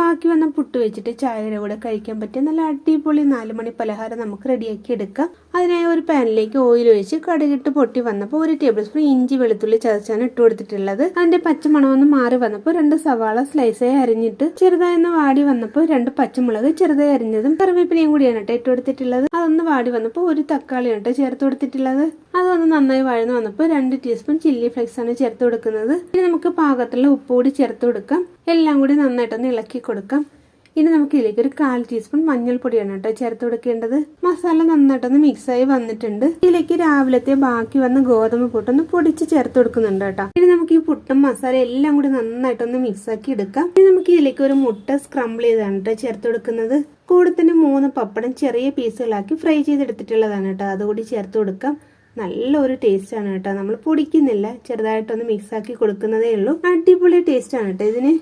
ബാക്കി വന്ന പുട്ട് വെച്ചിട്ട് ചായയുടെ കൂടെ കഴിക്കാൻ പറ്റിയ നല്ല അടിപൊളി 4 മണി പലഹാരം നമുക്ക് റെഡിയാക്കി എടുക്കാം. അതിനായി ഒരു പാനിലേക്ക് ഓയിൽ ഒഴിച്ച് കടുകിട്ട് പൊട്ടി വന്നപ്പോൾ 1 ടേബിൾ സ്പൂൺ ഇഞ്ചി വെളുത്തുള്ളി ചതച്ചാണ് ഇട്ട് കൊടുത്തിട്ടുള്ളത്. അതിന്റെ പച്ചമണമൊന്ന് മാറി വന്നപ്പോൾ 2 സവാള സ്ലൈസായി അരിഞ്ഞിട്ട് ചെറുതായി വാടി വന്നപ്പോൾ 2 പച്ചമുളക് ചെറുതായി അരിഞ്ഞതും കറിവേപ്പിലയും കൂടിയാണ് ഇട്ട് കൊടുത്തിട്ടുള്ളത്. അതൊന്ന് വാടി വന്നപ്പോൾ 1 തക്കാളിയാണ് ചേർത്ത് കൊടുത്തിട്ടുള്ളത്. അതൊന്ന് നന്നായി വഴന്നു വന്നപ്പോൾ 2 ടീസ്പൂൺ ചില്ലി ഫ്ലേക്സ് ആണ് ചേർത്ത് കൊടുക്കുന്നത്. ഇനി നമുക്ക് പാകത്തിലുള്ള ഉപ്പ് കൂടി ചേർത്ത് കൊടുക്കാം. എല്ലാം കൂടി നന്നായിട്ടൊന്ന് ഇളക്കി കൊടുക്കാം. ഇനി നമുക്ക് ഇതിലേക്ക് ഒരു 1/4 ടീസ്പൂൺ മഞ്ഞൾപ്പൊടിയാണ് ചേർത്ത് കൊടുക്കേണ്ടത്. മസാല നന്നായിട്ടൊന്ന് മിക്സായി വന്നിട്ടുണ്ട്. ഇതിലേക്ക് രാവിലത്തെ ബാക്കി വന്ന ഗോതമ്പ് പുട്ടൊന്ന് പൊടിച്ച് ചേർത്ത് കൊടുക്കുന്നുണ്ട് കേട്ടോ. ഇനി നമുക്ക് ഈ പുട്ടും മസാല എല്ലാം കൂടി നന്നായിട്ടൊന്ന് മിക്സാക്കി എടുക്കാം. ഇനി നമുക്ക് ഇതിലേക്ക് ഒരു മുട്ട സ്ക്രംബിൾ ചെയ്താണ് ചേർത്ത് കൊടുക്കുന്നത്. കൂടെ തന്നെ 3 പപ്പടം ചെറിയ പീസുകളാക്കി ഫ്രൈ ചെയ്തെടുത്തിട്ടുള്ളതാണ് കേട്ടോ. അതുകൂടി ചേർത്ത് കൊടുക്കാം. നല്ലൊരു ടേസ്റ്റ് ആണ് കേട്ടോ. നമ്മൾ പൊടിക്കുന്നില്ല, ചെറുതായിട്ടൊന്ന് മിക്സാക്കി കൊടുക്കുന്നതേ ഉള്ളൂ. അടിപൊളി ടേസ്റ്റ് ആണ് കേട്ടോ ഇതിന്.